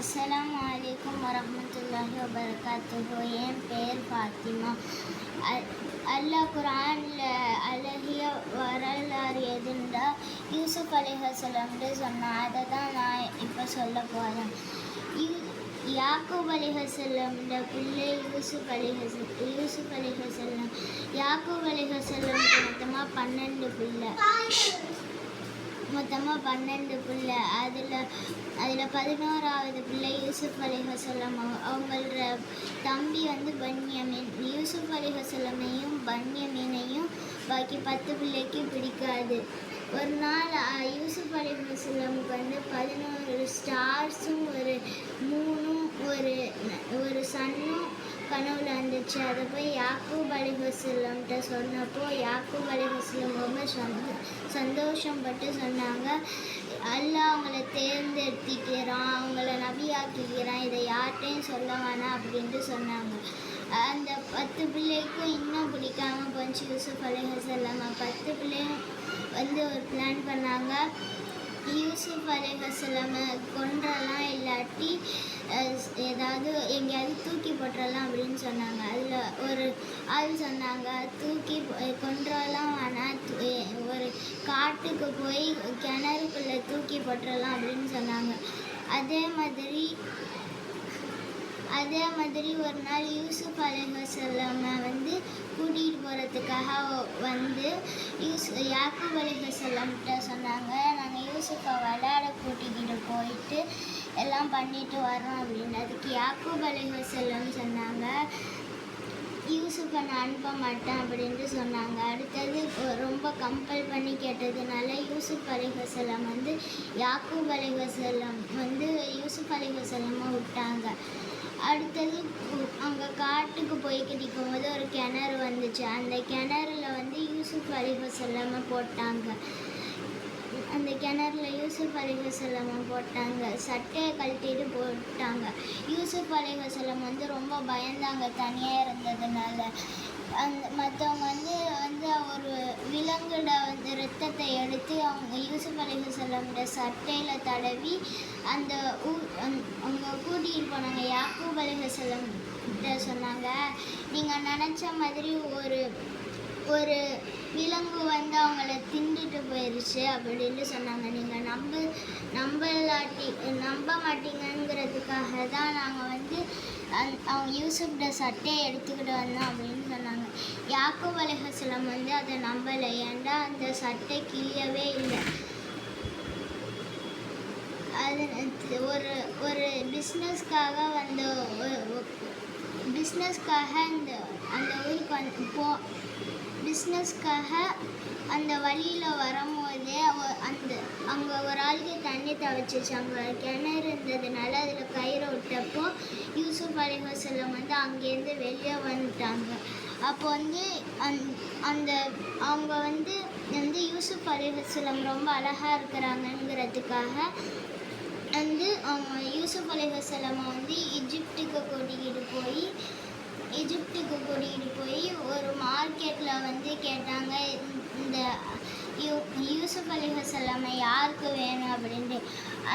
அஸ்ஸலாமு அலைக்கும் வரஹ்மத்துல்லாஹி வபரகாத்துஹு. என் பெயர் ஃபாத்திமா. அல்லாஹ் குர்ஆனில் அழகிய வரலாறு எதுண்டா யூசுப் அலைஹிஸ்ஸலாம்னு சொன்னான். அதை தான் நான் இப்போ சொல்ல போகிறேன். யாக்கூப் அலைஹிஸ்ஸலாம்ட பிள்ளை யூசுப் அலைஹிஸ்ஸலாம். யாக்கூப் அலைஹிஸ்ஸலாம்க்கு மொத்தமாக 12 பிள்ளை. அதில் 11வது பிள்ளை யூசுப் அலைஹிஸ்ஸலாம். அவங்களோட தம்பி பன்யமீன். யூசுப் அலைஹிஸ்ஸலாமையும் பன்யமீனையும் பாக்கி 10 பிள்ளைக்கு பிடிக்காது. ஒரு நாள் யூசுப் அலைஹிஸ்ஸலாமுக்கு 11 ஸ்டார்ஸும் ஒரு மூணும் ஒரு சன்னும் கனவுல வந்துச்சு. அதை போய் யாக்கூப் அலைஹிஸ்ஸலாம்கிட்ட சொன்னப்போ யாக்கூப் அலைஹிஸ்ஸலாம் ரொம்ப சந்தோஷப்பட்டு சொன்னாங்க, அல்லாஹ் அவங்கள தேர்ந்தெடுத்திக்கிறான், அவங்கள நபியாக்கிக்கிறான், இதை யார்கிட்டையும் சொல்ல வேணாம் அப்படின்ட்டு சொன்னாங்க. அந்த 10 பிள்ளைக்கும் இன்னும் பிடிக்காமல் போச்சு யூசுப் அலைஹிஸ்ஸலாம். 10 பிள்ளையும் ஒரு பிளான் பண்ணாங்க. யூசுப் அலைஹிஸ்ஸலாமை கொன்றலாம், இல்லாட்டி எங்கேயாவது தூக்கி போட்டுறலாம் அப்படின்னு சொன்னாங்க. அதில் ஒரு ஆள் சொன்னாங்க, தூக்கி கொன்றலாம் வேணாம், ஒரு காட்டுக்கு போய் கிணறுக்குள்ளே தூக்கி போட்டுறலாம் அப்படின்னு சொன்னாங்க. அதே மாதிரி ஒரு நாள் யூசுப் அலைஹிஸ்ஸலாமை கூட்டிகிட்டு போகிறதுக்காக யாக்கூப் அலைஹிஸ்ஸலாம்கிட்ட சொன்னாங்க, நாங்கள் யூசுஃபை விளையாட கூட்டிக்கிட்டு போயிட்டு எல்லாம் பண்ணிட்டு வரோம் அப்படின்னு. அதுக்கு யாக்கூப் அலைஹிஸ்ஸலாம் சொன்னாங்க, யூசுஃபை நான் அனுப்ப மாட்டேன் அப்படின்ட்டு சொன்னாங்க. அடுத்தது ரொம்ப கம்பல் பண்ணி கேட்டதுனால யூசுப் அலைஹிஸ்ஸலாம் யாக்கூப் அலைஹிஸ்ஸலாம் யூசுப் அலைஹிஸ்ஸலாமை விட்டாங்க. அடுத்தது அங்கே காட்டுக்கு போய்கிட்டு இருக்கும்போது ஒரு கிணறு வந்துச்சு. அந்த கிணறுல யூசுப் அலைஹிஸ்ஸலாமை போட்டாங்க. அந்த கிணறுல யூசுப் அலைஹிஸ்ஸலாமை போட்டாங்க. சட்டையை கழட்டிட்டு போட்டாங்க. யூசுப் அலைஹிஸ்ஸலாம் ரொம்ப பயந்தாங்க தனியாக இருந்ததுனால. மற்றவங்க ஒரு விலங்குட ரத்தத்தை எடுத்து அவங்க யூசுப் அலைஹிஸ்ஸலாமோட சட்டையில் தடவி அவங்க கூட்டிகிட்டு போனாங்க. யாக்கூப் அலைஹிஸ்ஸலாம் கிட்ட சொன்னாங்க, நீங்கள் நினச்ச மாதிரி ஒரு விலங்கு அவங்கள திண்டுட்டு போயிடுச்சு அப்படின்னு சொன்னாங்க. நீங்கள் நம்ப மாட்டீங்கிறதுக்காக தான் நாங்கள் அவங்க யூசுப்ட சட்டையை எடுத்துக்கிட்டு வந்தோம் அப்படின்னு சொன்னாங்க. யாக்கூப் அலைஹிஸ்ஸலாம் அதை நம்பலை. ஏன்டா அந்த சட்டை கிழியவே இல்லை. அது ஒரு பிஸ்னஸ்க்காக அந்த ஊருக்கு பிஸ்னஸ்க்காக அந்த வழியில் வரும்போதே அங்கே ஒரு ஆளுக்கு தண்ணி தவிச்சிச்சு. அங்கே கிணறு இருந்ததுனால அதில் கயிறை விட்டப்போ யூசுப் அலைஹிஸ்ஸலாம் அங்கேருந்து வெளியே வந்துட்டாங்க. அப்போ அவங்க யூசுப் அலைஹிஸ்ஸலாம் ரொம்ப அழகாக இருக்கிறாங்கங்கிறதுக்காக அவங்க யூசுப் அலைஹிஸ்ஸலாமை எகிப்துக்கு கூட்டிகிட்டு போய் ஒரு மார்க்கெட்டில் கேட்டாங்க, இந்த யூசுப் அலைஹிஸ்ஸலாமை யாருக்கு வேணும் அப்படின்ட்டு.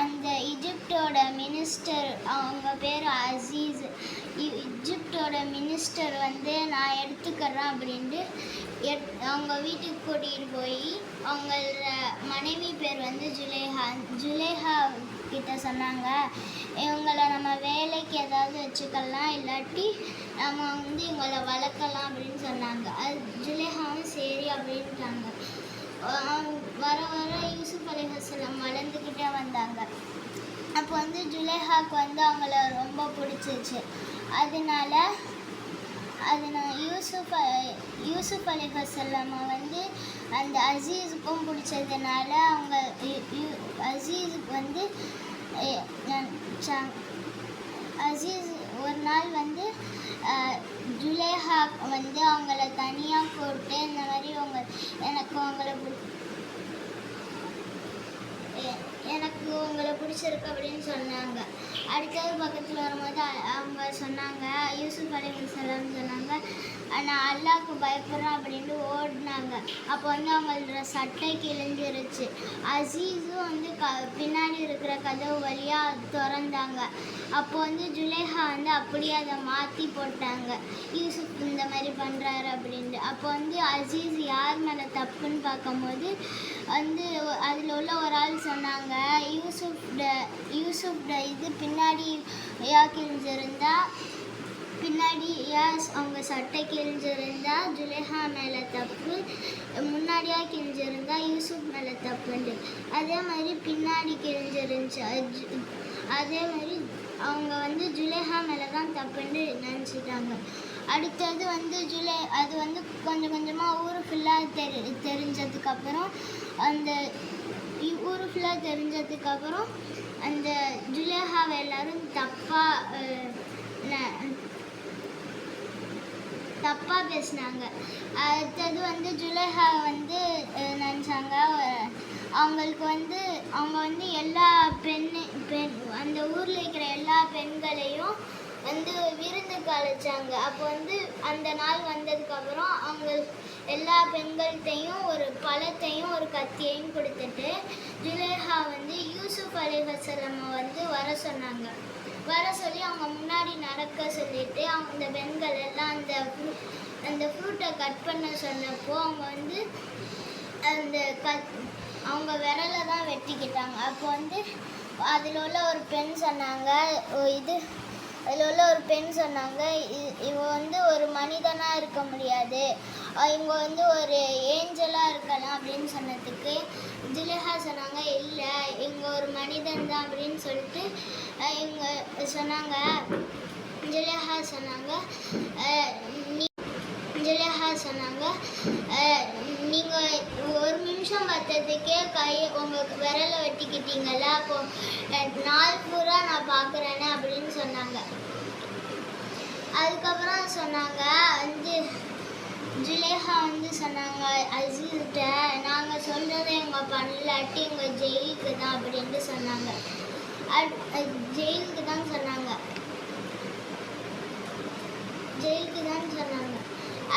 அந்த எகிப்டோட மினிஸ்டர், அவங்க பேர் அசீஸ், எகிப்டோட மினிஸ்டர் நான் எடுத்துக்கிறேன் அப்படின்ட்டு அவங்க வீட்டுக்கு கூட்டிகிட்டு போய் அவங்களோட மனைவி பேர் ஜுலேஹா கிட்ட சொன்னாங்க, இவங்களை நம்ம வேலைக்கு ஏதாவது வச்சுக்கலாம், இல்லாட்டி நம்ம இவங்களை வளர்க்கலாம் அப்படின்னு சொன்னாங்க. அது ஜுலேஹாவும் சரி அப்படின்ட்டாங்க. வர யூசுப் அலைஹிஸ்ஸலாம் வளர்ந்துக்கிட்டே வந்தாங்க. அப்போ ஜுலேஹாவுக்கு அவங்கள ரொம்ப பிடிச்சிச்சு. அதனால யூசுப் அலைஹிஸ்ஸலாமை அந்த அசீஸுக்கும் பிடிச்சதுனால அவங்க அசீஸ் ஒரு நாள் ஜுலேஹா அவங்கள தனியாக கூப்பிட்டு, இந்த மாதிரி எனக்கு எனக்கு உங்களை பிடிச்சிருக்கு அப்படின்னு சொன்னாங்க. அடுத்தது பக்கத்தில் வரும்போது அவங்க சொன்னாங்க, யூசுப் அலைஹிஸ்ஸலாம் சொன்னாங்க, நான் அல்லாஹ்க்கு பயப்படுறேன் அப்படின்ட்டு ஓடினாங்க. அப்போ வந்து அவங்களோட சட்டை கிழிஞ்சிருச்சு. அசீஸும் வந்து பின்னாடி இருக்கிற கதவு வழியாக திறந்தாங்க. அப்போ வந்து ஜுலேஹா வந்து அப்படியே அதை மாற்றி போட்டாங்க, யூசுப் இந்த மாதிரி பண்ணுறாரு அப்படின்ட்டு. அப்போ வந்து அசீஸ் யார் மேலே தப்புன்னு பார்க்கும்போது வந்து அதில் உள்ள ஒரு ஆள் சொன்னாங்க, யூசுப்ட இது பின்னாடி கிழிஞ்சிருந்தா, பின்னாடி அவங்க சட்டை கிழிஞ்சிருந்தா ஜுலேஹா மேலே தப்பு, முன்னாடியாக கிழிஞ்சிருந்தா யூசுப் மேலே தப்புண்டு. அதே மாதிரி பின்னாடி கிழிஞ்சிருந்துச்சு, அதே மாதிரி அவங்க வந்து ஜுலேஹா மேலே தான் தப்புன்னு நினச்சிட்டாங்க. அடுத்தது வந்து அது வந்து கொஞ்சம் கொஞ்சமாக ஊர் ஃபுல்லாக தெரிஞ்சதுக்கப்புறம் அந்த ஊர் ஃபுல்லாக தெரிஞ்சதுக்கப்புறம் அந்த ஜுலேஹாவை எல்லாரும் தப்பாக பேசினாங்க. அடுத்தது வந்து ஜுலேஹா வந்து நினச்சாங்க, அவங்க வந்து எல்லா அந்த ஊரில் இருக்கிற எல்லா பெண்களையும் வந்து விருந்துக்கு அழைச்சாங்க. அப்போ வந்து அந்த நாள் வந்ததுக்கப்புறம் அவங்க எல்லா பெண்கள்கிட்டையும் ஒரு பழத்தையும் ஒரு கத்தியையும் கொடுத்துட்டு ஜுலேஹா வந்து யூசுப் அலைஹிஸ்ஸலாம் வந்து வர சொன்னாங்க. வர சொல்லி அவங்க முன்னாடி நடக்க சொல்லிட்டு அந்த பெண்கள் எல்லாம் அந்த ஃப்ரூட்டை கட் பண்ண சொன்னப்போ அவங்க வந்து அவங்க விரலை தான் வெட்டிக்கிட்டாங்க. அப்போ வந்து அதில் உள்ள ஒரு பெண் சொன்னாங்க, இவ வந்து ஒரு மனிதனாக இருக்க முடியாது, இவங்க வந்து ஒரு ஏஞ்சலாக இருக்கலாம் அப்படின்னு சொன்னதுக்கு ஜுலேஹா சொன்னாங்க, இல்லை இவங்க ஒரு மனிதன் தான் அப்படின்னு சொல்லிட்டு இவங்க சொன்னாங்க. ஜுலேஹா சொன்னாங்க, நீங்கள் ஒரு நிமிஷம் பார்த்ததுக்கே உங்கள் விரலை வெட்டிக்கிட்டீங்களா, அப்போ நாள் பூரா நான் பார்க்குறேன்னு அப்படின்னு சொன்னாங்க. அதுக்கப்புறம் சொன்னாங்க வந்து ஜுலேஹா வந்து சொன்னாங்க அசீஸ்கிட்ட, நாங்கள் சொல்கிறத இவங்க பண்ணலாட்டி இவங்க ஜெயிலுக்கு தான் அப்படின்ட்டு சொன்னாங்க. ஜெயிலுக்கு தான் சொன்னாங்க.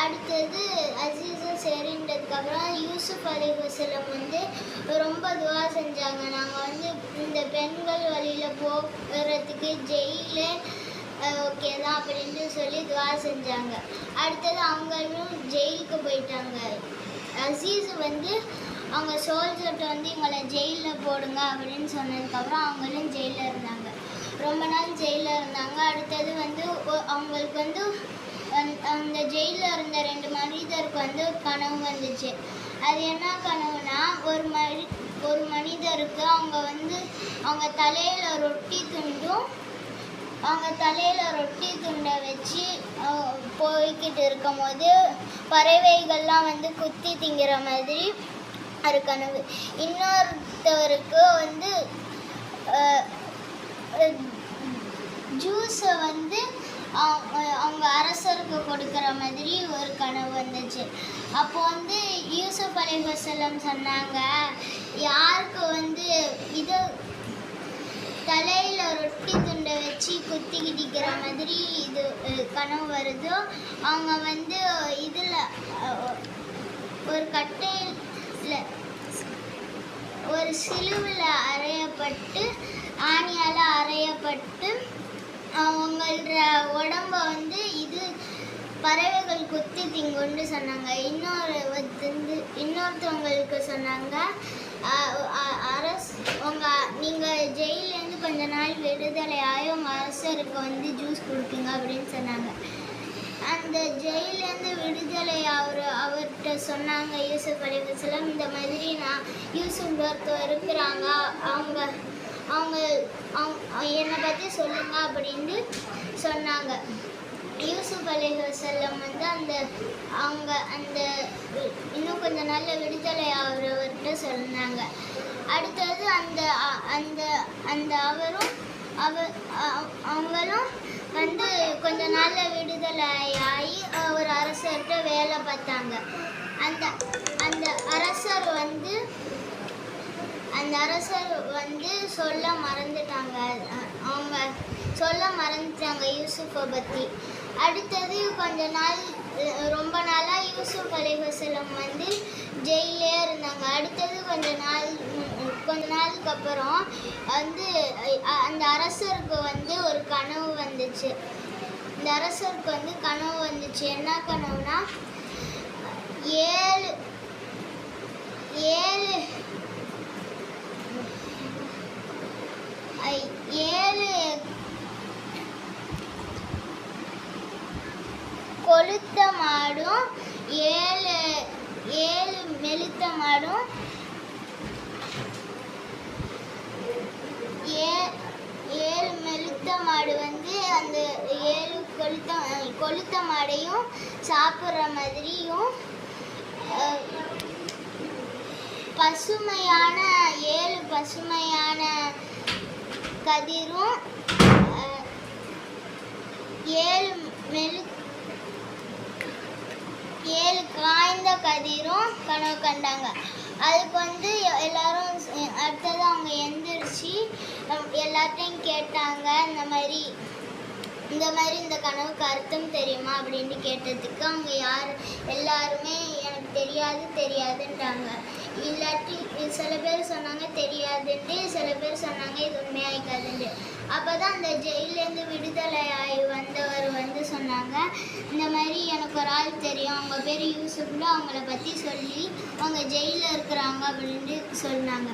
அடுத்தது அசீஸும் சரின்றதுக்கப்புறம் யூசுப் அலைஹிஸ்ஸலாம் வந்து ரொம்ப துவா செஞ்சாங்க, நாங்கள் வந்து இந்த பெண்கள் வழியில் போகிறதுக்கு ஜெயிலே ஓகே தான் அப்படின்ட்டு சொல்லி துவா செஞ்சாங்க. அடுத்தது அவங்களும் ஜெயிலுக்கு போயிட்டாங்க. அசீஸ் வந்து அவங்க சோல்ஜர்கிட்ட வந்து இவங்களை ஜெயிலில் போடுங்க அப்படின்னு சொன்னதுக்கப்புறம் அவங்களும் ஜெயிலில் இருந்தாங்க. ரொம்ப நாள் ஜெயிலில் இருந்தாங்க. அடுத்தது வந்து அவங்களுக்கு வந்து அந்த ஜெயிலில் இருந்த 2 மனிதருக்கு வந்து ஒரு கனவு வந்துச்சு. அது என்ன கனவுனா, ஒரு மனிதருக்கு அவங்க தலையில் ரொட்டி துண்டை வச்சு போய்கிட்டு இருக்கும் போது பறவைகள்லாம் வந்து குத்தி திங்கிற மாதிரி ஒரு கனவு. இன்னொருத்தவருக்கு வந்து ஜூஸை வந்து அவங்க அரசருக்கு கொடுக்குற மாதிரி ஒரு கனவு வந்துச்சு. அப்போ வந்து யூசுப் அலைஹிஸ்ஸலாம் சொன்னாங்க, யாருக்கு வந்து இது தலையில் ரொட்டி துண்டை வச்சு குத்திக்கிட்டிக்கிற மாதிரி இது கனவு வருதோ அவங்க வந்து இதில் ஒரு கட்டையில் ஒரு சிலுவில் அறையப்பட்டு ஆணியால் அறையப்பட்டு அவங்களோட உடம்ப வந்து இது பறவைகள் குத்தி திங்குன்னு சொன்னாங்க. இன்னொருத்தவங்களுக்கு சொன்னாங்க, நீங்கள் ஜெயிலேருந்து கொஞ்ச நாள் விடுதலையாகி உங்கள் அரசருக்கு வந்து ஜூஸ் கொடுப்பீங்க அப்படின்னு சொன்னாங்க. அந்த ஜெயிலேருந்து விடுதலை அவர்கிட்ட சொன்னாங்க யூசுப் அலைஹிஸ்ஸலாம், இந்த மாதிரி நான் யூசுப் ஒருத்தர் இருக்கிறாங்க, அவங்க என்னை பற்றி சொல்லுங்க அப்படின்னு சொன்னாங்க. யூசுப் அலைஹிஸ்ஸலாம் வந்து அந்த இன்னும் கொஞ்ச நாளில் விடுதலை அவர்கிட்ட சொன்னாங்க. அடுத்தது அவங்களும் வந்து கொஞ்ச நாளில் விடுதலை ஆகி ஒரு அரசர்கிட்ட வேலை பார்த்தாங்க. அந்த அரசர் வந்து அந்த அரசர் வந்து சொல்ல மறந்துட்டாங்க. அவங்க சொல்ல மறந்துட்டாங்க யூசுஃபை பற்றி. அடுத்தது ரொம்ப நாளாக யூசுப் அலைஹிஸ்ஸலாம் வந்து ஜெயிலே இருந்தாங்க. அடுத்தது கொஞ்ச நாளுக்கு அப்புறம் வந்து அந்த அரசருக்கு வந்து ஒரு கனவு வந்துச்சு. இந்த அரசருக்கு வந்து கனவு வந்துச்சு. என்ன கனவுனா, ஏழு ஏழு ஏழு கொளுத்த மாடும் ஏழு மெலித்த மாடும் ஏழு மெலித்த மாடு வந்து அந்த ஏழு கொளுத்த மாடையும் சாப்பிட்ற மாதிரியும் ஏழு பசுமையான கதிரும் ஏழு காய்ந்த கதிரும் கனவு கண்டாங்க. அதுக்கு வந்து எல்லாரும் அடுத்தது அவங்க எந்திரிச்சு எல்லாத்தையும் கேட்டாங்க, இந்த மாதிரி இந்த கனவுக்கு அர்த்தம் தெரியுமா அப்படின்னு கேட்டதுக்கு அவங்க எல்லாருமே எனக்கு தெரியாதுன்றாங்க. இல்லாட்டி சில பேர் சொன்னாங்க தெரியாதுன்ட்டு, சில பேர் சொன்னாங்க இது உண்மையாயிக்காதுன்ட்டு. அப்போ தான் அந்த ஜெயிலேருந்து விடுதலை ஆகி வந்தவர் வந்து சொன்னாங்க, இந்த மாதிரி எனக்கு ஒரு ஆள் தெரியும், அவங்க பேர் யூசுஃப்ல, அவங்கள பற்றி சொல்லி அவங்க ஜெயிலில் இருக்கிறாங்க அப்படின்ட்டு சொன்னாங்க.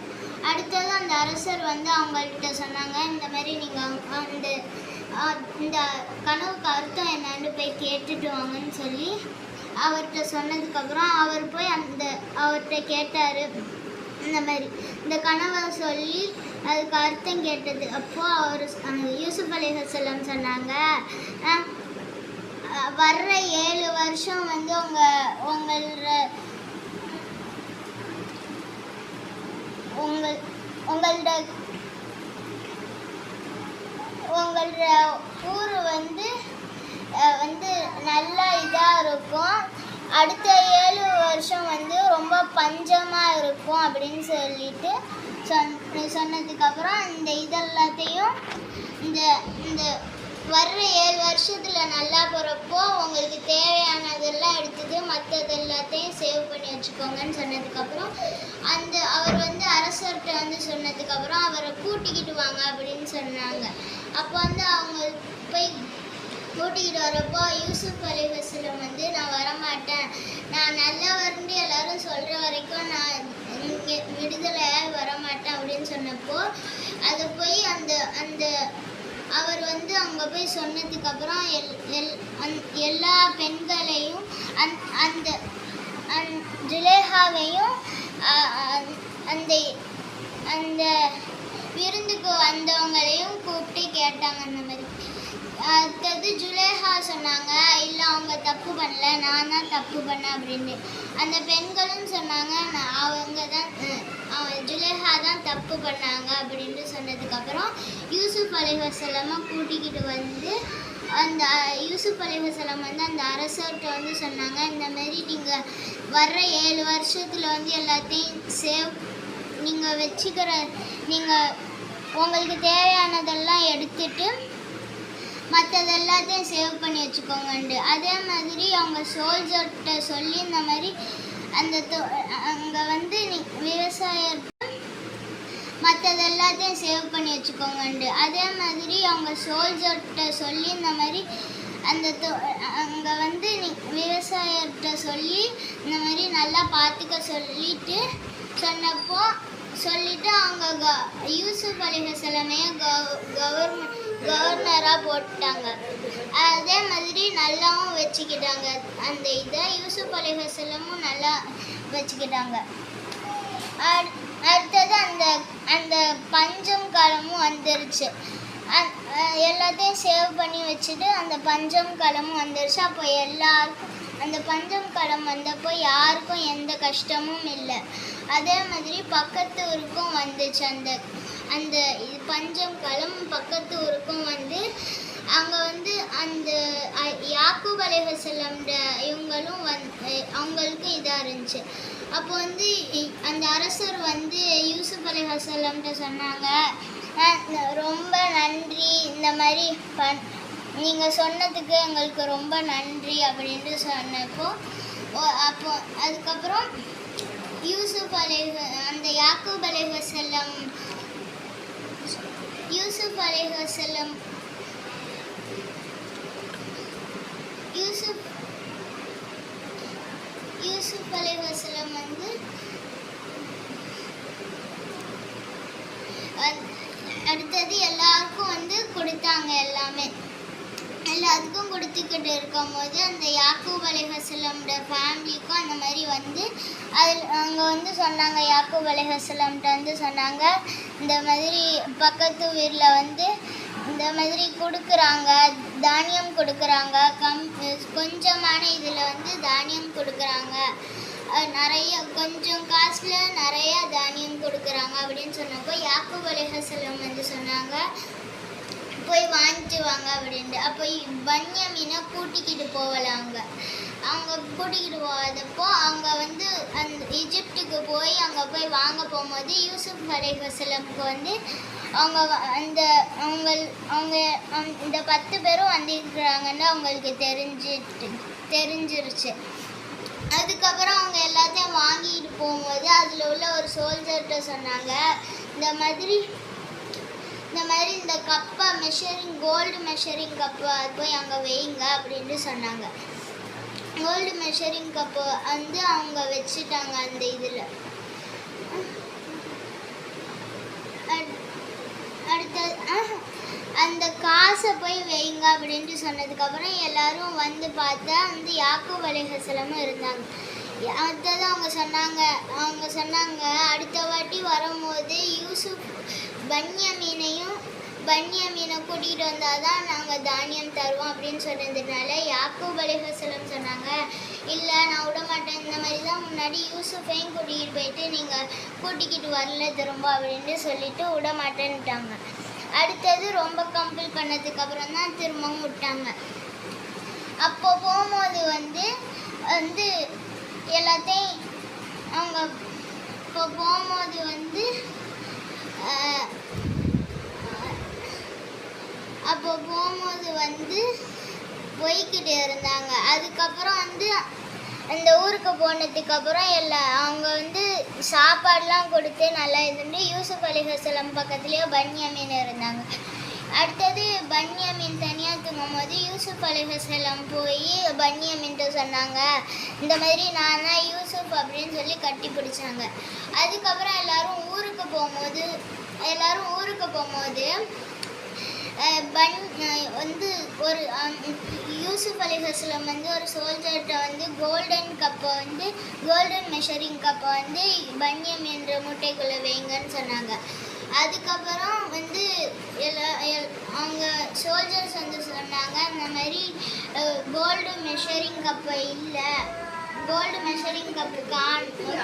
அடுத்தது அந்த அரசர் வந்து அவங்கள்ட்ட சொன்னாங்க, இந்த மாதிரி நீங்கள் இந்த கனவுக்கு அர்த்தம் என்னன்னு போய் கேட்டுட்டு வாங்கன்னு சொல்லி அவர்கிட்ட சொன்னதுக்கப்புறம் அவர் போய் அவர்கிட்ட கேட்டார். இந்த மாதிரி இந்த கனவை சொல்லி அதுக்கு அர்த்தம் கேட்டது. அப்போது அவர் யூசுப் அலைஹிஸ்ஸலாம் சொன்னாங்க, வர்ற 7 வருஷம் வந்து உங்களோட ஊர் வந்து நல்லா இதாக இருக்கும். அடுத்த 7 வருஷம் வந்து ரொம்ப பஞ்சமாக இருக்கும் அப்படின்னு சொல்லிட்டு சொன்னதுக்கப்புறம் இதெல்லாத்தையும் இந்த வர்ற 7 வருஷத்தில் நல்லா போகிறப்போ உங்களுக்கு தேவையானதெல்லாம் எடுத்தது மற்றது எல்லாத்தையும் சேவ் பண்ணி வச்சுக்கோங்கன்னு சொன்னதுக்கப்புறம் அவர் வந்து அரசர்கிட்ட வந்து சொன்னதுக்கப்புறம் அவரை கூட்டிக்கிட்டு வாங்க அப்படின்னு சொன்னாங்க. அப்போ வந்து அவங்க போய் கூட்டிக்கிட்டு வரப்போ யூசுப் அலைஹிஸ்ஸலாம் வந்து நான் வரமாட்டேன், நான் நல்லவர்னு எல்லாரும் சொல்கிற வரைக்கும் நான் இங்கே விடுதலையாக வரமாட்டேன் அப்படின்னு சொன்னப்போ அதை போய் அவர் வந்து அங்கே போய் சொன்னதுக்கப்புறம் எல்லா பெண்களையும் ஜுலேஹாவையும் அந்த விருந்துக்கு வந்தவங்களையும் கூப்பிட்டு கேட்டாங்க. அந்த மாதிரி அடுத்தது ஜுலேஹா சொன்னாங்க, இல்லை அவங்க தப்பு பண்ணல, நான் தான் தப்பு பண்ணேன் அப்படின்னு. அந்த பெண்களும் சொன்னாங்க, ஜுலேஹா தான் தப்பு பண்ணாங்க அப்படின்னு சொன்னதுக்கப்புறம் யூசுப் அலைஹிஸ்ஸலாமை கூட்டிக்கிட்டு வந்து யூசுப் அலைஹிஸ்ஸலாம் வந்து அந்த அரசர்கிட்ட வந்து சொன்னாங்க, இந்த மாதிரி நீங்கள் வர்ற 7 வருஷத்தில் வந்து எல்லாத்தையும் நீங்கள் உங்களுக்கு தேவையானதெல்லாம் எடுத்துட்டு மற்றது எல்லாத்தையும் சேவ் பண்ணி வச்சுக்கோங்கண்டு. அதே மாதிரி அவங்க சோல்ஜர்கிட்ட சொல்லி இந்த மாதிரி அங்கே வந்து விவசாயத்தை மற்றது எல்லாத்தையும் சேவ் பண்ணி வச்சுக்கோங்கண்டு. அதே மாதிரி அவங்க சோல்ஜர்கிட்ட சொல்லி இந்த மாதிரி அங்கே வந்து விவசாயத்தை சொல்லி இந்த மாதிரி நல்லா பார்த்துக்க சொல்லிட்டு அவங்க யூசுப் அலைஹிஸ்ஸலாமையை கவர்னராக போட்டாங்க. அதே மாதிரி நல்லாவும் வச்சுக்கிட்டாங்க. அந்த யூசுப் அலைஹிஸ்ஸலாமும் நல்லா வச்சுக்கிட்டாங்க. அடுத்தது அந்த பஞ்சம் காலமும் வந்துருச்சு. எல்லாத்தையும் சேவ் பண்ணி வச்சுட்டு அந்த பஞ்சம் காலமும் வந்துருச்சு. அப்போ எல்லாருக்கும் அந்த பஞ்சம் காலம் வந்தப்போ யாருக்கும் எந்த கஷ்டமும் இல்லை. அதே மாதிரி பக்கத்து ஊருக்கும் வந்துச்சு. அந்த பஞ்சம் காலம் பக்கத்து ஊருக்கும் வந்து அங்கே வந்து அந்த யாக்கூப் அலைஹிஸ்ஸலாம் இவங்களும் அவங்களுக்கும் இதாக இருந்துச்சு. அப்போ வந்து அந்த அரசர் வந்து யூசுப் அலைஹிஸ்ஸலாம்கிட்ட சொன்னாங்க, ரொம்ப நன்றி, இந்த மாதிரி நீங்கள் சொன்னதுக்கு எங்களுக்கு ரொம்ப நன்றி அப்படின்ட்டு சொன்னப்போ அப்போ அதுக்கப்புறம் அந்த யாக்கூப் அலைஹிஸ்ஸலாம் யூசுப் அலைஹிஸ்ஸலாம் வந்து அடுத்தது எல்லாருக்கும் வந்து கொடுத்தாங்க. எல்லாத்துக்கும் கொடுத்துக்கிட்டு இருக்கும்போது அந்த யாக்கூப் அலைஹிஸ்ஸலாமோட ஃபேமிலிக்கும் அந்த மாதிரி வந்து அவங்க வந்து சொன்னாங்க, யாக்கூப் அலைஹிஸ்ஸலாம்கிட்ட வந்து சொன்னாங்க, இந்த மாதிரி பக்கத்து ஊரில் வந்து இந்த மாதிரி கொடுக்குறாங்க, தானியம் கொடுக்குறாங்க, கொஞ்சமான இதில் வந்து தானியம் கொடுக்குறாங்க, நிறைய கொஞ்சம் காசில் நிறைய தானியம் கொடுக்குறாங்க அப்படின்னு சொன்னப்போ யாக்கூப் அலைஹிஸ்ஸலாம் வந்து சொன்னாங்க, போய் வாங்கிட்டு வாங்க அப்படின்ட்டு. அப்போ பன்யாமீனை கூட்டிக்கிட்டு போகலாங்க. அவங்க கூட்டிக்கிட்டு போகாதப்போ அவங்க வந்து அந்த ஈஜிப்டுக்கு போய் அங்கே போய் வாங்க போகும்போது யூசுப் அலைஹிஸ்ஸலாமுக்கு வந்து அவங்க இந்த 10 பேரும் வந்திருக்கிறாங்கன்னு அவங்களுக்கு தெரிஞ்சிருச்சு. அதுக்கப்புறம் அவங்க எல்லாத்தையும் வாங்கிட்டு போகும்போது அதில் உள்ள ஒரு சோல்ஜர்கிட்ட சொன்னாங்க, இந்த மாதிரி இந்த கப்பை கோல்டு மெஷரிங் கப்பை அது போய் அங்கே வைங்க அப்படின்ட்டு சொன்னாங்க. கோல்டு மெஷரிங் கப்பை வந்து அவங்க வச்சுட்டாங்க. அந்த இதில் அந்த காசை போய் வைங்க அப்படின்ட்டு சொன்னதுக்கப்புறம் எல்லாரும் வந்து பார்த்தா வந்து யாக்கூப் அலைஹிஸ்ஸலாமும் இருந்தாங்க. அடுத்தது அவங்க சொன்னாங்க அடுத்த வாட்டி வரும்போது யூசுப் பன்யாமீனை கூட்டிகிட்டு வந்தால் தான் நாங்கள் தானியம் தருவோம் அப்படின்னு சொன்னதுனால யாக்கூப் அலைஹிஸ்ஸலாம் சொன்னாங்க, இல்லை நான் விட மாட்டேன், இந்த மாதிரி தான் முன்னாடி யூசுஃபையும் கூட்டிகிட்டு போயிட்டு நீங்கள் கூட்டிக்கிட்டு வரல திரும்ப அப்படின்ட்டு சொல்லிட்டு விட மாட்டேன்ட்டாங்க. அடுத்தது ரொம்ப கம்பல் பண்ணதுக்கப்புறம் தான் திரும்பவும் விட்டாங்க. அப்போ போகும்போது வந்து எல்லாத்தையும் அவங்க போகும்போது போய்கிட்டு இருந்தாங்க. அதுக்கப்புறம் அந்த ஊருக்கு போனதுக்கப்புறம் அவங்க சாப்பாடுலாம் கொடுத்து நல்லா இதுண்டு யூசுப் அலைஹிஸ்ஸலாம் பக்கத்துலேயே பன்யாமீன் இருந்தாங்க. அடுத்தது பன்யாமீன் தனியாக தூங்கும்போது யூசுப் அலைஹிஸ்ஸலாம் போய் பன்யாமீன்கிட்ட சொன்னாங்க, இந்த மாதிரி நான் தான் யூசுப் அப்படின்னு சொல்லி கட்டி பிடிச்சாங்க. அதுக்கப்புறம் எல்லாரும் ஊருக்கு போகும்போது ஒரு யூசுப் அலைஹிஸ்ஸலாம் ஒரு சோல்ஜர்கிட்ட கோல்டன் மெஷரிங் கப்பை பன்யாமீன் மூட்டைக்குள்ளே வைங்கன்னு சொன்னாங்க. அதுக்கப்புறம் அவங்க சோல்ஜர்ஸ் சொன்னாங்க, இந்த மாதிரி கோல்டு மெஷரிங் கப்பை இல்லை, கோல்டு மெஷரிங் கப்பு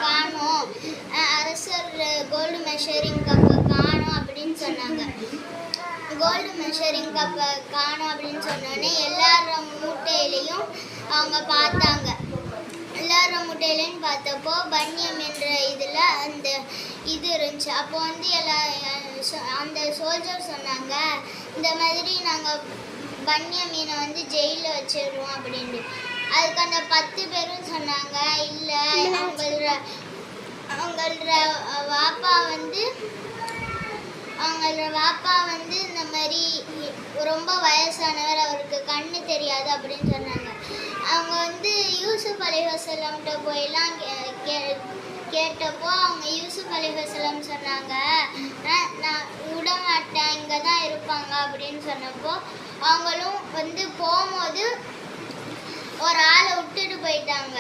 காணும், அரசர் கோல்டு மெஷரிங் கப்பை காணும் அப்படின்னு சொன்னாங்க. கோல்டு மெஷரிங் கப்பை காணும் அப்படின்னு சொன்னோடனே எல்லாரோட மூட்டையிலையும் அவங்க பார்த்தாங்க. எல்லாரோட மூட்டையிலையும் பார்த்தப்போ பன்யாமீன்ற இதில் அந்த இது இருந்துச்சு. அப்போ அந்த சோல்ஜர் சொன்னாங்க, இந்த மாதிரி நாங்கள் பன்யாமீனை ஜெயிலில் வச்சிடுவோம் அப்படின்ட்டு. அதுக்கு அந்த 10 பேரும் சொன்னாங்க, இல்லை அவங்களோட வாப்பா இந்த மாதிரி ரொம்ப வயசானவர், அவருக்கு கண்ணு தெரியாது அப்படின்னு சொன்னாங்க. அவங்க யூசுப் அலைஹிஸ்ஸலாம்கிட்ட போயெல்லாம் கேட்டப்போ அவங்க யூசுப் அலைஹிஸ்ஸலாம் சொன்னாங்க, நான் விட மாட்டேன், இங்கே தான் இருப்பாங்க அப்படின்னு சொன்னப்போ அவங்களும் போகும்போது ஒரு ஆளை விட்டுட்டு போயிட்டாங்க.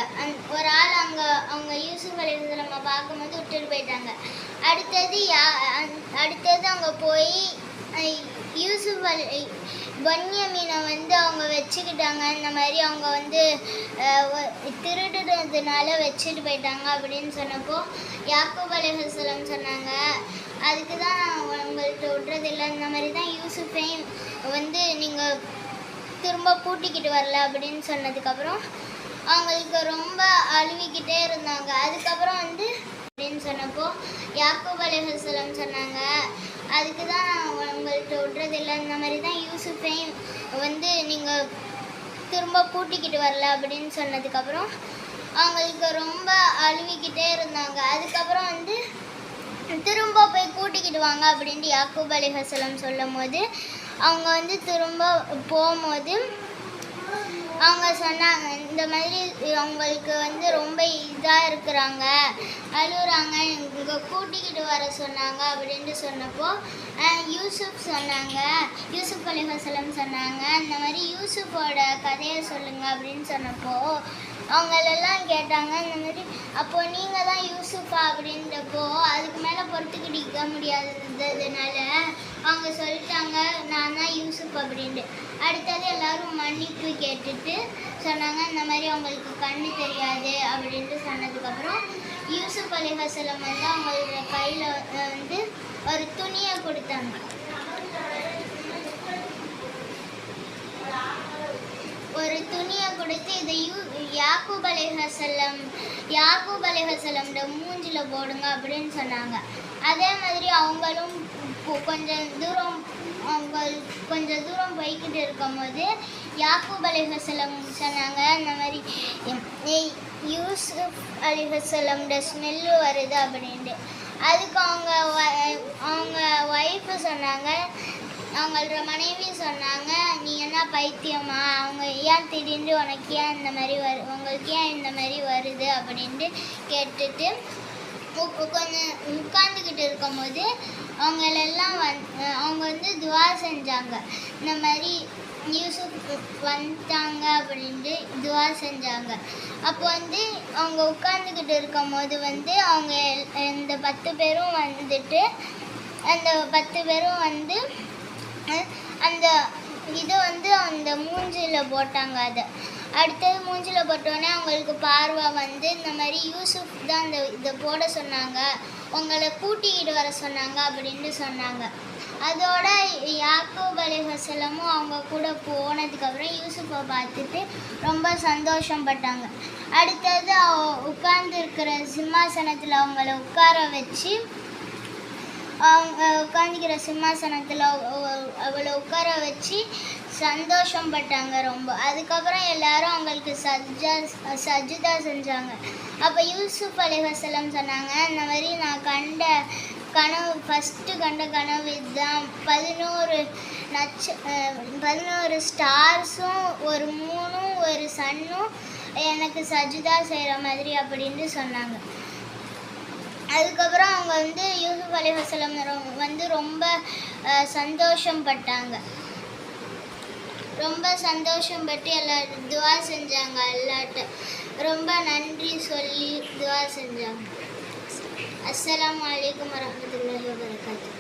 ஒரு ஆள் அவங்க யூசுப் அலைஹிஸ்ஸலாமை பார்க்கும்போது விட்டுட்டு போயிட்டாங்க. அடுத்தது அவங்க போய் பன்யாமீனை அவங்க வச்சுக்கிட்டாங்க. இந்த மாதிரி அவங்க திருடுறதுனால வச்சுட்டு போயிட்டாங்க அப்படின்னு சொன்னப்போ யாக்கூப் அலைஹிஸ்ஸலாம் சொன்னாங்க, அதுக்கு தான் நான் உங்கள்கிட்ட விட்றதில்லை, இந்த மாதிரி தான் யூசுஃபையும் நீங்கள் திரும்ப கூட்டிக்கிட்டு வரல அப்படின்னு சொன்னதுக்கப்புறம் அவங்களுக்கு ரொம்ப அழுவிக்கிட்டே இருந்தாங்க. அதுக்கப்புறம் வந்து அப்படின்னு சொன்னப்போ யாக்கூப் அலைஹிஸ்ஸலாம் சொன்னாங்க, அதுக்கு தான் நான் உங்கள்கிட்ட விட்றதில்லை, இந்த மாதிரி தான் யூசுஃபையும் வந்து நீங்கள் திரும்ப கூட்டிக்கிட்டு வரல அப்படின்னு சொன்னதுக்கப்புறம் அவங்களுக்கு ரொம்ப அழுவிக்கிட்டே இருந்தாங்க. அதுக்கப்புறம் வந்து திரும்ப போய் கூட்டிக்கிட்டு வாங்க அப்படின்ட்டு யாக்கூப் அலைஹிஸ்ஸலாம் சொல்லும் போது அவங்க வந்து திரும்ப போகும்போது அவங்க சொன்னாங்க, இந்த மாதிரி அவங்களுக்கு வந்து ரொம்ப இதாக இருக்கிறாங்க, அழுகுறாங்க, இங்கே கூட்டிக்கிட்டு வர சொன்னாங்க அப்படின்ட்டு சொன்னப்போ யூசுப் அலைஹிஸ்ஸலாம் சொன்னாங்க, இந்த மாதிரி யூசுஃபோட கதையை சொல்லுங்க அப்படின்னு சொன்னப்போ அவங்களெல்லாம் கேட்டாங்க, இந்த மாதிரி அப்போ நீங்கள் தான் யூசுஃபா அப்படின்றப்போ அதுக்கு மேலே பொறுத்துக்கிட்டிக்க முடியாததுனால அவங்க சொல்லிட்டாங்க, நான் தான் யூசுப் அப்படின்ட்டு. அடுத்தது எல்லாரும் மன்னிப்பு கேட்டுட்டு சொன்னாங்க, இந்த மாதிரி அவங்களுக்கு கண்ணு தெரியாது அப்படின்ட்டு சொன்னதுக்கப்புறம் யூசுப் அலைஹிஸ்ஸலாம் வந்து அவங்களோட கையில் வந்து ஒரு துணியை கொடுத்தாங்க. ஒரு துணியை கொடுத்து இதை யாக்கூப் அலைஹிஸ்ஸலாமோட மூஞ்சில் போடுங்க அப்படின்னு சொன்னாங்க. அதே மாதிரி அவங்களும் கொஞ்சம் தூரம் போய்கிட்டு இருக்கும்போது யாக்கூப் அலைஹிஸ்ஸலாம் சொன்னாங்க, இந்த மாதிரி யூசுப் அலைஹிஸ்ஸலாமோட ஸ்மெல்லு வருது அப்படின்ட்டு. அதுக்கு அவங்க ஒய்ஃபு சொன்னாங்க, அவங்களோட மனைவி சொன்னாங்க, நீ என்ன பைத்தியமா, அவங்க ஏன் திடீர்னு உனக்கு ஏன் இந்த மாதிரி உங்களுக்கு ஏன் இந்த மாதிரி வருது அப்படின்ட்டு கேட்டுட்டு கொஞ்சம் உட்காந்துக்கிட்டு இருக்கும்போது அவங்க வந்து துவா செஞ்சாங்க, இந்த மாதிரி யூசுப் வந்துட்டாங்க அப்படின்ட்டு துவா செஞ்சாங்க. அப்போ வந்து அவங்க உட்காந்துக்கிட்டு இருக்கும்போது வந்து அவங்க இந்த 10 பேரும் வந்துட்டு அந்த 10 பேரும் வந்து அந்த இதை வந்து அந்த மூஞ்சில் போட்டாங்க. அடுத்தது மூஞ்சில் போட்டோடனே அவங்களுக்கு பார்வை வந்து இந்த மாதிரி யூசுப் தான் இதை போட சொன்னாங்க, உங்களை கூட்டிக்கிட்டு வர சொன்னாங்க அப்படின்ட்டு சொன்னாங்க. அதோட யாக்கூப் அலைஹிஸ்ஸலாமும் அவங்க கூட போனதுக்கப்புறம் யூசுஃபை பார்த்துட்டு ரொம்ப சந்தோஷப்பட்டாங்க. அடுத்தது உட்கார்ந்துருக்கிற சிம்மாசனத்தில் அவங்கள உட்கார வச்சு அவங்க உட்காந்துக்கிற சிம்மாசனத்தில் அவளை உட்கார வச்சு சந்தோஷப்பட்டாங்க ரொம்ப. அதுக்கப்புறம் எல்லாரும் அவங்களுக்கு சஜ்ஜதா செஞ்சாங்க. அப்போ யூசுப் அலைஹிஸ்ஸலாம் சொன்னாங்க, இந்த மாதிரி நான் ஃபஸ்ட்டு கண்ட கனவு இதுதான், 11 ஸ்டார்ஸும் ஒரு மூணும் ஒரு சன்னும் எனக்கு சஜ்ஜதா செய்கிற மாதிரி அப்படின்ட்டு சொன்னாங்க. அதுக்கப்புறம் அவங்க வந்து யூசுப் அலைஹிஸ்ஸலாம் வந்து ரொம்ப சந்தோஷப்பட்டாங்க. ரொம்ப சந்தோஷப்பட்டு எல்லாரும் துவா செஞ்சாங்க. எல்லார்ட்ட ரொம்ப நன்றி சொல்லி துவா செஞ்சாங்க. அஸ்ஸலாமு அலைக்கும் வரஹ்மத்துல்லாஹி வபரகாத்துஹு.